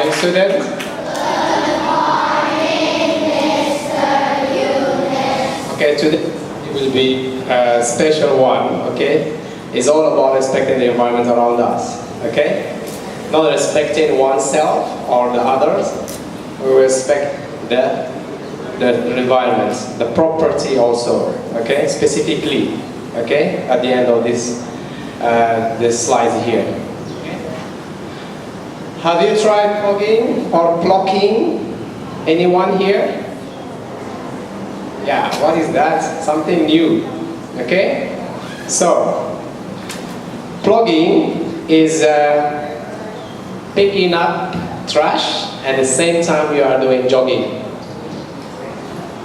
morning, students. Good morning, Mr. Youness. Okay, today it will be a special one, okay? It's all about respecting the environment around us, okay? Not respecting oneself or the others. We respect the environment, the property also, okay? Specifically, okay? At the end of this slide here. Have you tried plugging or plucking? Anyone here? Yeah, what is that? Something new. Okay? So, plugging is picking up trash and at the same time you are doing jogging.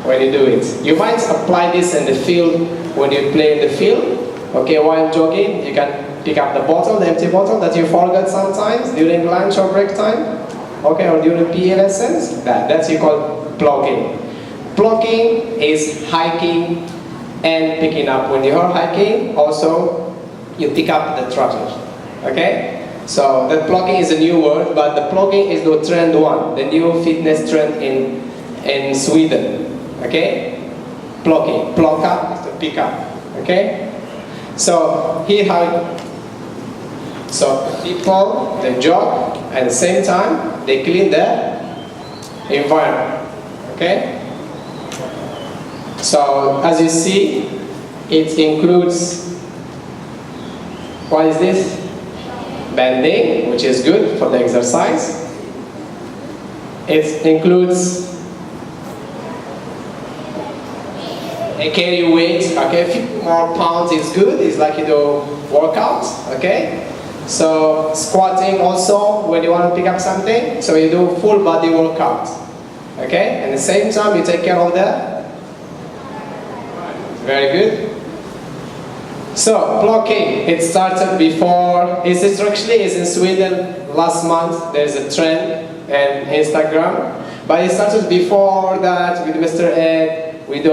When you do it. You might apply this in the field when you play in the field. Okay, while jogging, you can pick up the bottle, the empty bottle that you forgot sometimes during lunch or break time. Okay, or during PE lessons. That's you call plugging. Plugging is hiking and picking up. When you are hiking, also you pick up the trash. Okay? So the plugging is a new word, but the plugging is the trend one, the new fitness trend in Sweden. Okay? Plugging. Plug up is to pick up. Okay? So here how people they jog at the same time they clean the environment. Okay? So as you see, it includes, what is this? Bending, which is good for the exercise. It includes a carry weight, okay, a few more pounds is good, it's like you do workout, okay? So squatting also, when you want to pick up something, so you do full body workout, okay? And at the same time you take care of the, very good. So plucking, it started before, it's in Sweden last month, there's a trend in Instagram, but it started before that with Mr. Ed. When we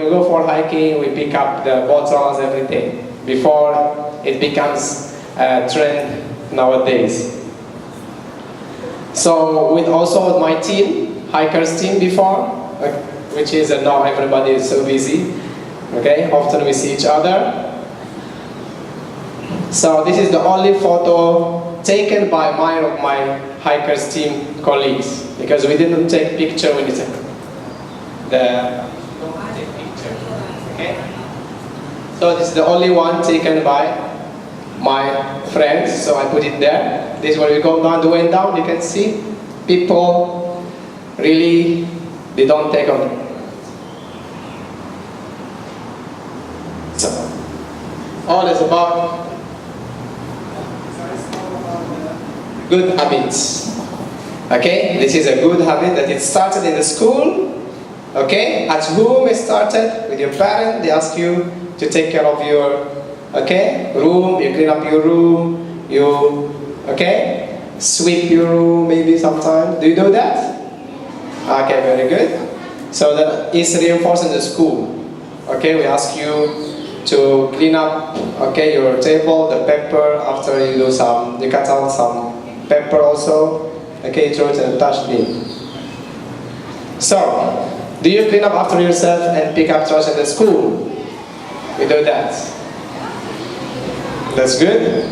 go for hiking, we pick up the bottles, everything, before it becomes a trend nowadays. So with my team, hikers team before, which is now everybody is so busy, okay, often we see each other. So this is the only photo taken by my hikers team colleagues, because we didn't take picture when it's okay? So this is the only one taken by my friends, so I put it there. This is where we go down, the way down, you can see people really, they don't take on. So, all is about good habits. Okay, this is a good habit that it started in the school. Okay, at home it started with your parent. They ask you to take care of your room. You clean up your room. You sweep your room maybe sometimes. Do you do that? Okay, very good. So that is reinforced in the school. Okay, we ask you to clean up your table, the pepper. After you do you cut out some pepper also. Okay, throw it in the trash bin. So, do you clean up after yourself and pick up trash in the school? We do that. That's good.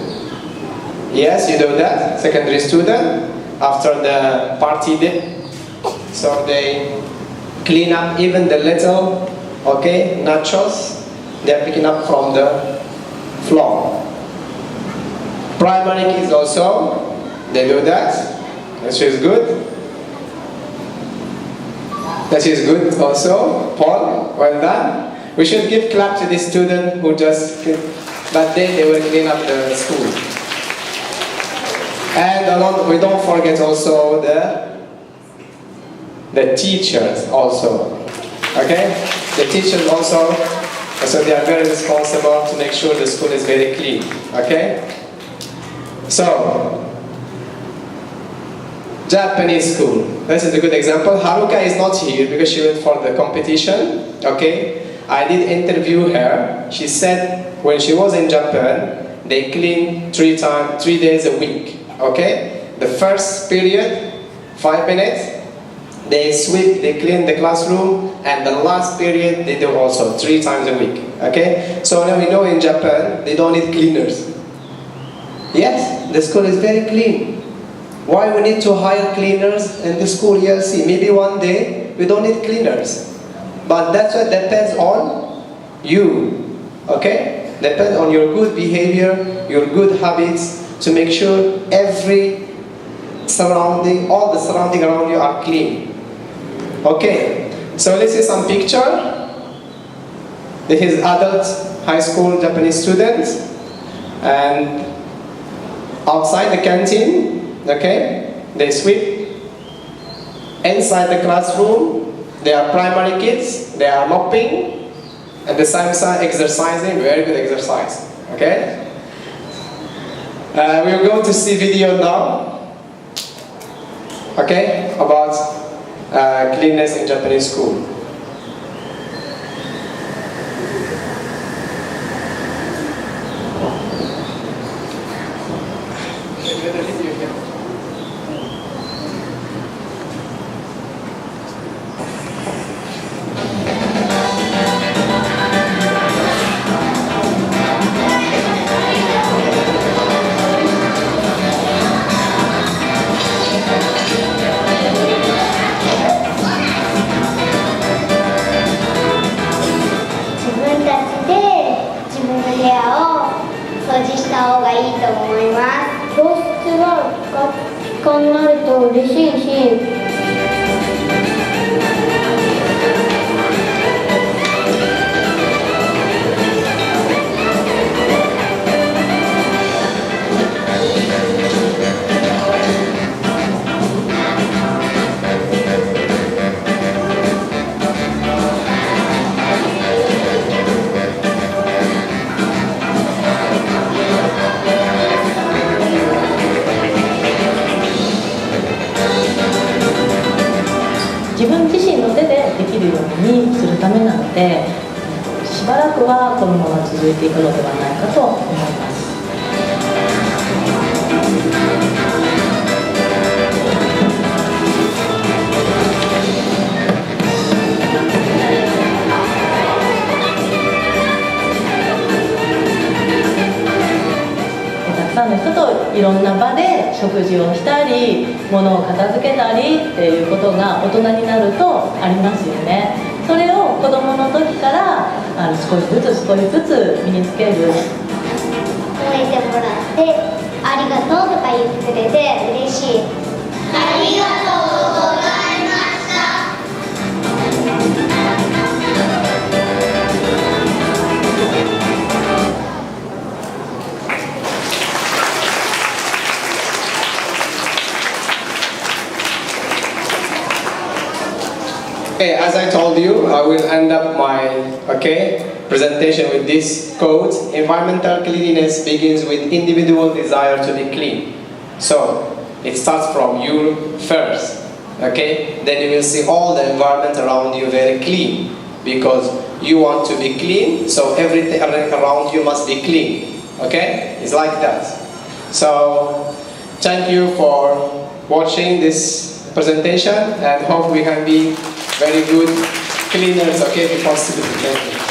Yes, you do that. Secondary student, after the party day. So they clean up even the little, nachos. They're picking up from the floor. Primary kids also, they do that. Which is good. That is good also. Paul, well done. We should give clap to this student who just, but then they will clean up the school. And we don't forget also the teachers also. Okay? The teachers also, so they are very responsible to make sure the school is very clean. Okay? So, Japanese school. This is a good example. Haruka is not here because she went for the competition. Okay, I did interview her. She said when she was in Japan, they clean 3 days a week. Okay, the first period 5 minutes. They sweep, they clean the classroom, and the last period they do also 3 times a week. Okay? So now we know in Japan they don't need cleaners. Yes, the school is very clean. Why we need to hire cleaners in the school? Yes, see, maybe one day we don't need cleaners. But that's what depends on you. Okay? Depends on your good behavior, your good habits, to make sure every surrounding, all the surrounding around you are clean. Okay, so let's see some picture. This is adult high school Japanese students, and outside the canteen, okay, they sweep. Inside the classroom, they are primary kids, they are mopping, and the same time exercising, very good exercise. Okay? We are going to see video now, okay, about cleanliness in Japanese school.自分自身の手でできるようにするためなので、しばらくはこのまま続いていくのではないかと思います。たくさんの人といろんな場で食事をしたり、物を片付けたりっていうことが大人になるとありますよね。それを子どもの時から少しずつ身につける。褒めてもらってありがとうとか言ってくれて嬉しい。ありがとうございました。Okay, as I told you, I will end up my presentation with this quote: environmental cleanliness begins with individual desire to be clean. So it starts from you first. Okay, then you will see all the environment around you very clean, because you want to be clean. So everything around you must be clean. Okay, it's like that. So thank you for watching this presentation, and hope we can be very good cleaners, okay, if possible. Thank you.